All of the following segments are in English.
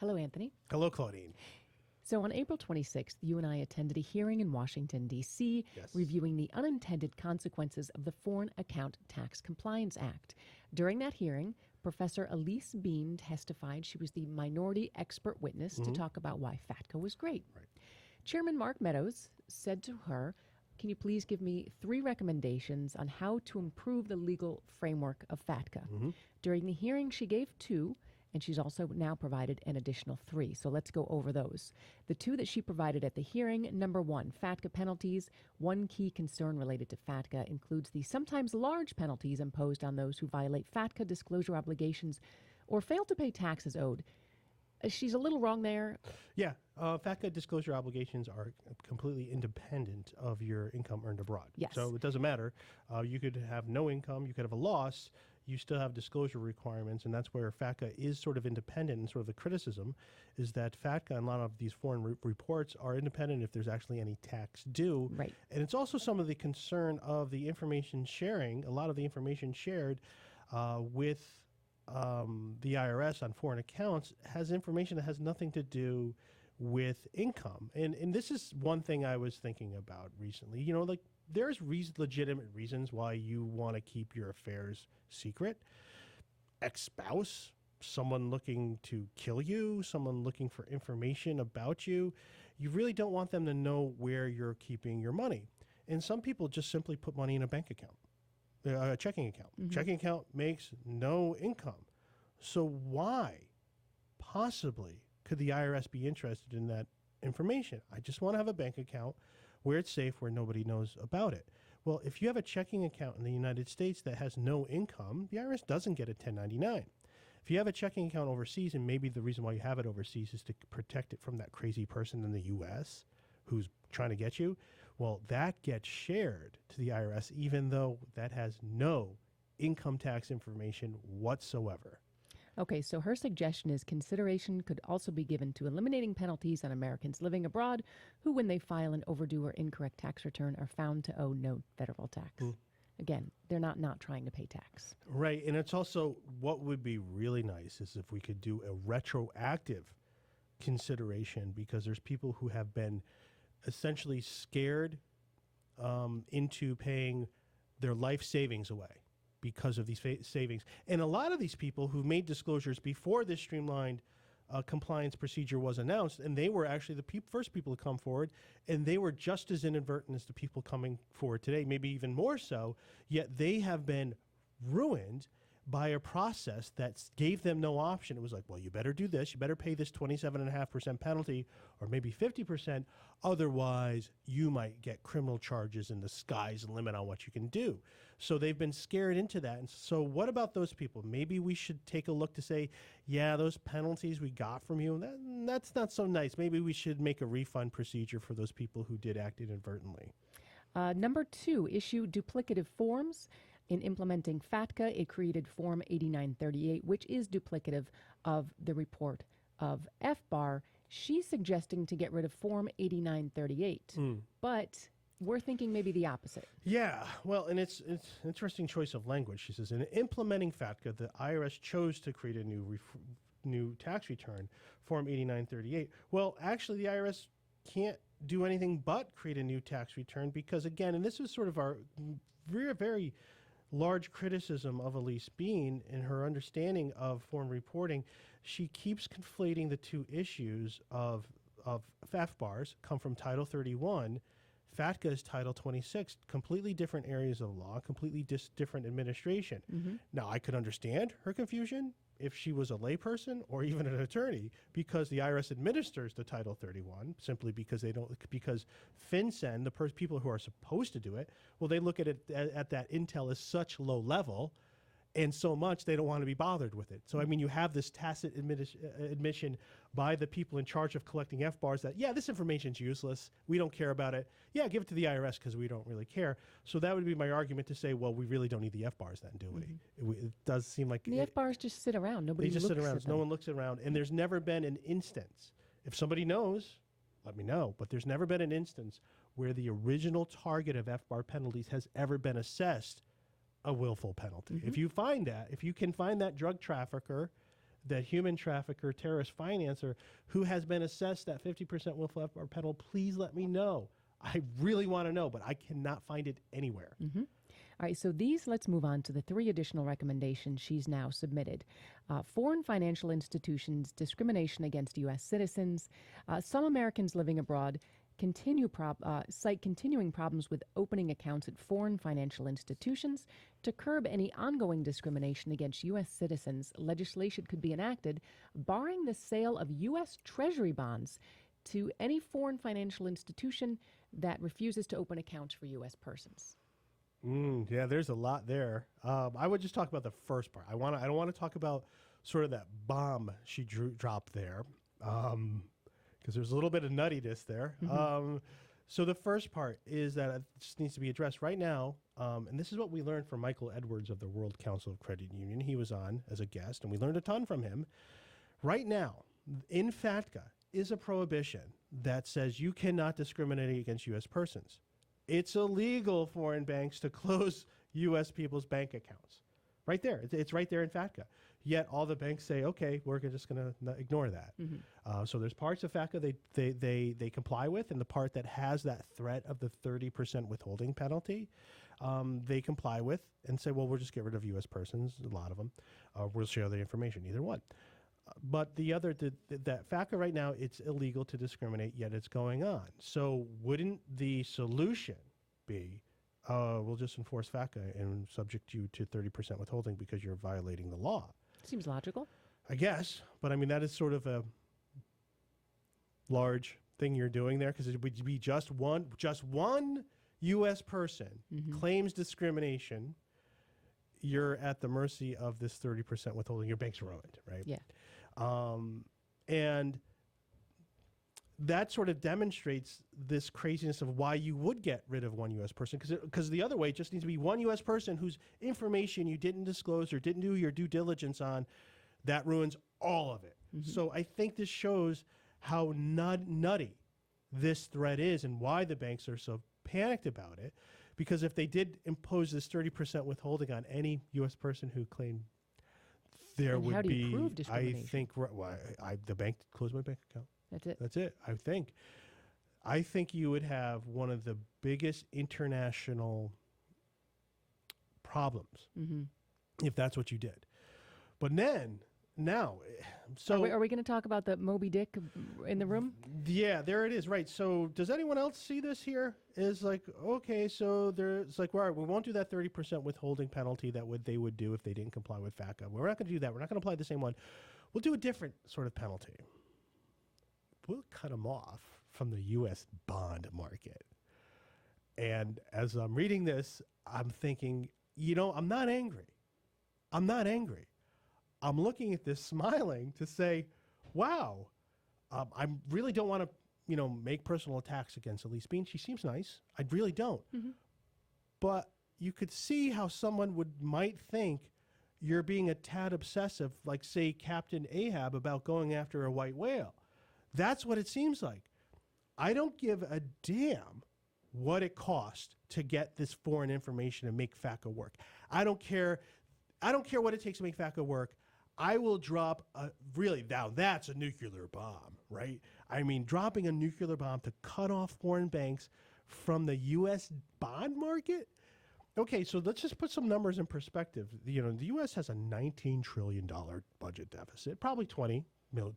Hello, Anthony. Hello, Claudine. So on April 26th, you and I attended a hearing in Washington, D.C., reviewing the unintended consequences of the Foreign Account Tax Compliance Act. During that hearing, Professor Elise Bean testified. She was the minority expert witness to talk about why FATCA was great. Right. Chairman Mark Meadows said to her, "Can you please give me 3 recommendations on how to improve the legal framework of FATCA?" During the hearing, she gave 2, and she's also now provided an additional 3. So let's go over those. The 2 that she provided at the hearing: number 1, FATCA penalties. One key concern related to FATCA includes the sometimes large penalties imposed on those who violate FATCA disclosure obligations or fail to pay taxes owed. She's a little wrong there. Yeah, FATCA disclosure obligations are completely independent of your income earned abroad. Yes. So it doesn't matter. You could have no income, you could have a loss, you still have disclosure requirements, and that's where FATCA is sort of independent. And sort of the criticism is that FATCA and a lot of these foreign reports are independent if there's actually any tax due. Right. And it's also some of the concern of the information sharing, a lot of the information shared with the IRS on foreign accounts has information that has nothing to do with income. And this is one thing I was thinking about recently. You know, like there's legitimate reasons why you want to keep your affairs secret. Ex-spouse, someone looking to kill you, someone looking for information about you. You really don't want them to know where you're keeping your money. And some people just simply put money in a bank account. A checking account. Checking account makes no income. So why possibly could the IRS be interested in that information? I just want to have a bank account where it's safe, where nobody knows about it. Well, if you have a checking account in the United States that has no income, the IRS doesn't get a 1099. If you have a checking account overseas, and maybe the reason why you have it overseas is to protect it from that crazy person in the U.S. who's trying to get you, well, that gets shared to the IRS, even though that has no income tax information whatsoever. Okay, so her suggestion is consideration could also be given to eliminating penalties on Americans living abroad who, when they file an overdue or incorrect tax return, are found to owe no federal tax. Again, they're not trying to pay tax. Right, and it's also what would be really nice is if we could do a retroactive consideration, because there's people who have been essentially scared into paying their life savings away because of these savings. And a lot of these people who made disclosures before this streamlined compliance procedure was announced, and they were actually the first people to come forward, and they were just as inadvertent as the people coming forward today, maybe even more so, yet they have been ruined by a process that gave them no option. It was like, well, you better do this. You better pay this 27.5% penalty or maybe 50%. Otherwise, you might get criminal charges and the sky's the limit on what you can do. So they've been scared into that. And so what about those people? Maybe we should take a look to say, yeah, those penalties we got from you, that's not so nice. Maybe we should make a refund procedure for those people who did act inadvertently. Number 2, issue duplicative forms. In implementing FATCA, it created Form 8938, which is duplicative of the report of FBAR. She's suggesting to get rid of Form 8938, but we're thinking maybe the opposite. Yeah, well, and it's an interesting choice of language. She says, in implementing FATCA, the IRS chose to create a new tax return, Form 8938. Well, actually, the IRS can't do anything but create a new tax return because, again, and this is sort of our very, very large criticism of Elise Bean in her understanding of foreign reporting. She keeps conflating the two issues of FBARs come from Title 31. FATCA is Title 26, completely different areas of law, completely different administration. Now, I could understand her confusion if she was a layperson or even an attorney, because the IRS administers the Title 31 simply because FinCEN, the people who are supposed to do it, well, they look at it at that intel as such low level and so much they don't want to be bothered with it. So, I mean, you have this tacit admission by the people in charge of collecting FBARs that, yeah, this information's useless. We don't care about it. Yeah, give it to the IRS because we don't really care. So that would be my argument to say, well, we really don't need the FBARs then, do we? It does seem like... The FBARs just sit around. Nobody looks at them. They just sit around. No one looks around. And there's never been an instance. If somebody knows, let me know. But there's never been an instance where the original target of FBAR penalties has ever been assessed a willful penalty. If you can find that drug trafficker that human trafficker, terrorist financer who has been assessed that 50% willful or penal, please let me know. I really want to know, but I cannot find it anywhere. Mm-hmm. All right, so let's move on to the 3 additional recommendations she's now submitted. Foreign financial institutions, discrimination against U.S. citizens. Some Americans living abroad cite continuing problems with opening accounts at foreign financial institutions. To curb any ongoing discrimination against U.S. citizens, legislation could be enacted barring the sale of U.S. Treasury bonds to any foreign financial institution that refuses to open accounts for U.S. persons. Yeah, there's a lot there. I would just talk about the first part. I don't want to talk about sort of that bomb she dropped there, because there's a little bit of nuttiness there. Mm-hmm. So the first part is that it just needs to be addressed right now, and this is what we learned from Michael Edwards of the World Council of Credit Union. He was on as a guest, and we learned a ton from him. Right now, in FATCA is a prohibition that says you cannot discriminate against U.S. persons. It's illegal for foreign banks to close U.S. people's bank accounts. Right there. It's right there in FATCA. Yet all the banks say, okay, we're just going to ignore that. Mm-hmm. So there's parts of FATCA they comply with, and the part that has that threat of the 30% withholding penalty, they comply with and say, well, we'll just get rid of U.S. persons, a lot of them. We'll share the information, either one. But the other, that FATCA right now, it's illegal to discriminate, yet it's going on. So wouldn't the solution be, we'll just enforce FATCA and subject you to 30% withholding because you're violating the law? Seems logical. I guess. But I mean, that is sort of a large thing you're doing there, because it would be just one U.S. person claims discrimination. You're at the mercy of this 30% withholding. Your bank's ruined, right? Yeah. And that sort of demonstrates this craziness of why you would get rid of one U.S. person, because the other way, it just needs to be one U.S. person whose information you didn't disclose or didn't do your due diligence on. That ruins all of it. Mm-hmm. So I think this shows how nutty this threat is and why the banks are so panicked about it. Because if they did impose this 30% withholding on any U.S. person who claimed, there and would how do you be, prove discrimination? I think, the bank closed my bank account. That's it. I think you would have one of the biggest international problems if that's what you did. But now, so are we going to talk about the Moby Dick in the room? Yeah, there it is. Right. So does anyone else see this here? Is like, okay, so there's like, all right, we won't do that 30% withholding penalty that they would do if they didn't comply with FATCA. We're not going to do that. We're not going to apply the same one. We'll do a different sort of penalty. We'll cut them off from the U.S. bond market. And as I'm reading this, I'm thinking, I'm not angry. I'm looking at this smiling to say, wow, I really don't want to, make personal attacks against Elise Bean. She seems nice. I really don't. Mm-hmm. But you could see how someone might think you're being a tad obsessive, like, say, Captain Ahab about going after a white whale. That's what it seems like. I don't give a damn what it costs to get this foreign information and make FATCA work. I don't care what it takes to make FATCA work. I will drop now that's a nuclear bomb, right? I mean, dropping a nuclear bomb to cut off foreign banks from the U.S. bond market? Okay, so let's just put some numbers in perspective. The U.S. has a $19 trillion budget deficit, probably 20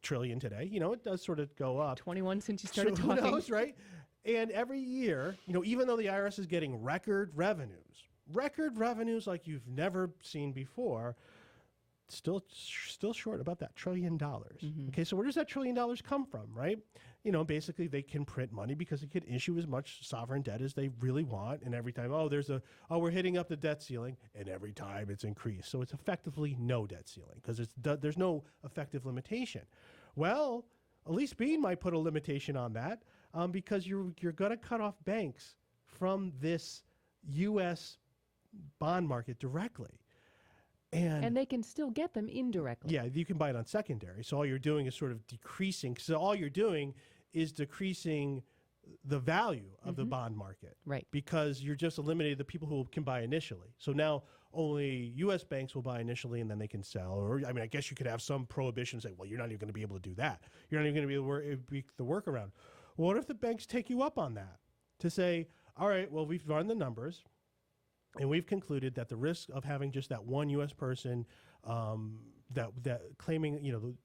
trillion today. It does sort of go up. 21 since you started so talking. Who knows, right? And every year, even though the IRS is getting record revenues like you've never seen before, still short about that $1 trillion. Mm-hmm. Okay, so where does that $1 trillion come from, right? Basically they can print money because they can issue as much sovereign debt as they really want, and every time, we're hitting up the debt ceiling, and every time it's increased. So it's effectively no debt ceiling because there's no effective limitation. Well, Elise Bean might put a limitation on that because you're going to cut off banks from this U.S. bond market directly. And they can still get them indirectly. Yeah, you can buy it on secondary. So all you're doing is sort of decreasing. So all you're doing is decreasing the value of the bond market. Right. Because you're just eliminating the people who can buy initially. So now only U.S. banks will buy initially and then they can sell. Or, I mean, I guess you could have some prohibition say, well, you're not even going to be able to do that. You're not even going to be able to be the workaround. What if the banks take you up on that to say, all right, well, we've run the numbers and we've concluded that the risk of having just that one U.S. person that claiming,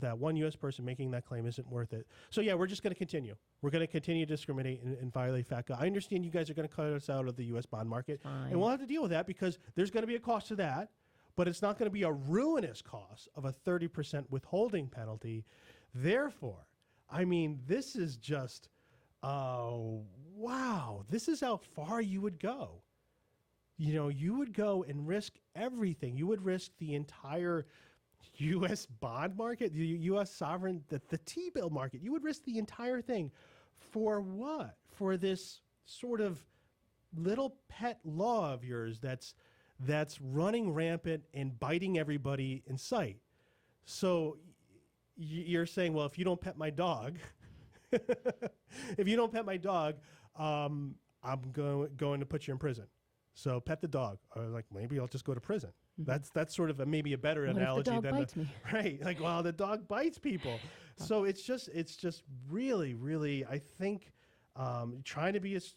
that one U.S. person making that claim isn't worth it. So, yeah, we're just going to continue. We're going to continue to discriminate and violate FATCA. I understand you guys are going to cut us out of the U.S. bond market. Fine. And we'll have to deal with that because there's going to be a cost to that, but it's not going to be a ruinous cost of a 30% withholding penalty. Therefore, I mean, this is just, wow, this is how far you would go. You would go and risk everything. You would risk the entire U.S. bond market, the U.S. sovereign, the T-bill market. You would risk the entire thing. For what? For this sort of little pet law of yours that's running rampant and biting everybody in sight. So you're saying, well, if you don't pet my dog, I'm going to put you in prison. So pet the dog. Or like, maybe I'll just go to prison. Mm-hmm. That's sort of maybe a better analogy than the bites me? Right. Like, well, the dog bites people. So it's just really, really, I think, trying to be as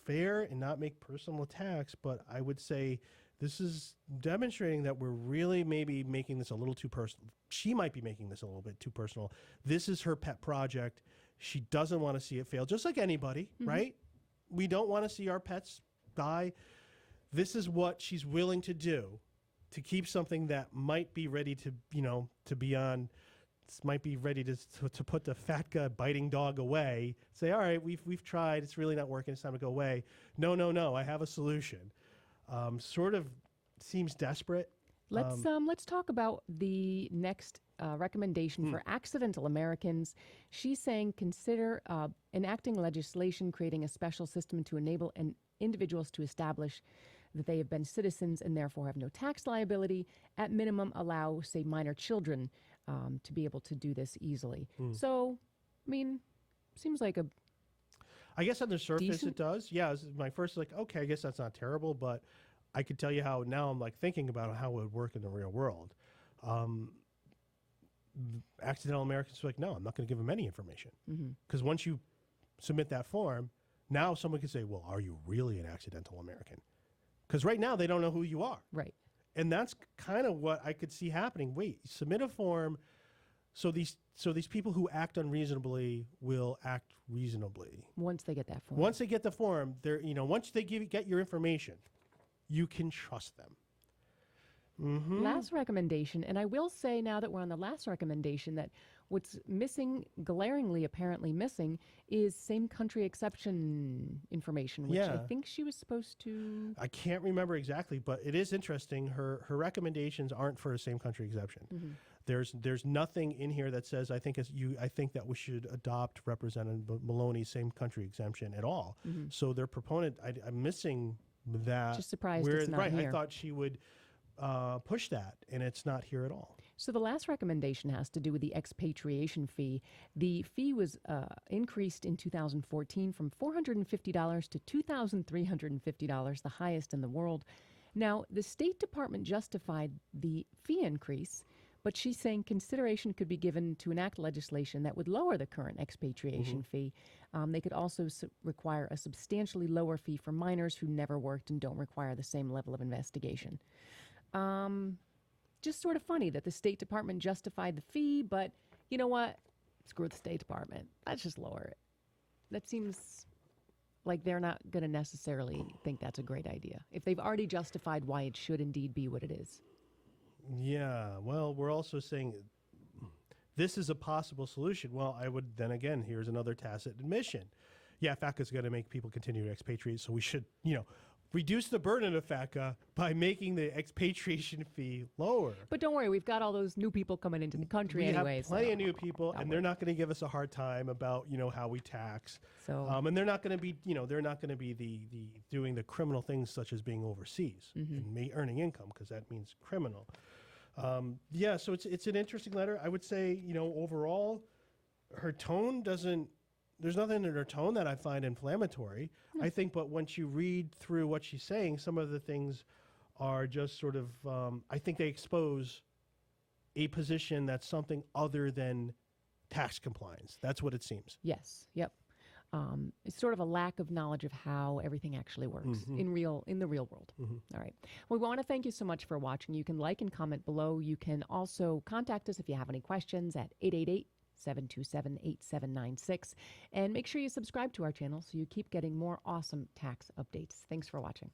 fair and not make personal attacks. But I would say this is demonstrating that we're really maybe making this a little too personal. She might be making this a little bit too personal. This is her pet project. She doesn't want to see it fail, just like anybody, mm-hmm. right? We don't want to see our pets die. This is what she's willing to do to keep something that might be ready to, to be on, might be ready to put the FATCA biting dog away. Say, all right, we've tried. It's really not working. It's time to go away. No. I have a solution. Sort of seems desperate. Let's talk about the next recommendation for accidental Americans. She's saying consider enacting legislation creating a special system to enable individuals to establish that they have been citizens and therefore have no tax liability. At minimum, allow, say, minor children to be able to do this easily. So, I mean, seems like I guess on the surface it does. Yeah, my first okay, I guess that's not terrible, but I could tell you how now I'm thinking about how it would work in the real world. Accidental Americans are no, I'm not going to give them any information. Because once you submit that form, now someone can say, well, are you really an accidental American? Because right now they don't know who you are. Right. And that's kind of what I could see happening. Wait, submit a form so these people who act unreasonably will act reasonably. Once they get that form. Once they get the form, once they get your information, you can trust them. Mm-hmm. Last recommendation, and I will say now that we're on the last recommendation that what's missing, glaringly apparently missing, is same country exception information, which I think she was supposed to... I can't remember exactly, but it is interesting. Her recommendations aren't for a same country exception. There's nothing in here that says I think that we should adopt Representative Maloney's same country exemption at all. So their proponent, I'm missing that. Just surprised it's not here. I thought she would push that, and it's not here at all. So the last recommendation has to do with the expatriation fee. The fee was increased in 2014 from $450 to $2,350, the highest in the world. Now, the State Department justified the fee increase, but she's saying consideration could be given to enact legislation that would lower the current expatriation fee. They could also require a substantially lower fee for minors who never worked and don't require the same level of investigation. Just sort of funny that the State Department justified the fee, but you know what? Screw the State Department. Let's just lower it. That seems like they're not going to necessarily think that's a great idea if they've already justified why it should indeed be what it is. Yeah, well, we're also saying this is a possible solution. Well, I would then again, here's another tacit admission. Yeah, FATCA is going to make people continue to expatriate, so we should, reduce the burden of FATCA by making the expatriation fee lower. But don't worry, we've got all those new people coming into the country anyways. anyway. We have plenty of new people, and they're not going to give us a hard time about, how we tax. So, and they're not going to be, they're not going to be the doing the criminal things such as being overseas and earning income, because that means criminal. So it's an interesting letter. I would say, overall, her tone doesn't. There's nothing in her tone that I find inflammatory. I think, but once you read through what she's saying, some of the things are just sort of, I think they expose a position that's something other than tax compliance. That's what it seems. Yes. Yep. It's sort of a lack of knowledge of how everything actually works in the real world. All right. Well, we want to thank you so much for watching. You can like and comment below. You can also contact us if you have any questions at 888-727-8796. And make sure you subscribe to our channel so you keep getting more awesome tax updates. Thanks for watching.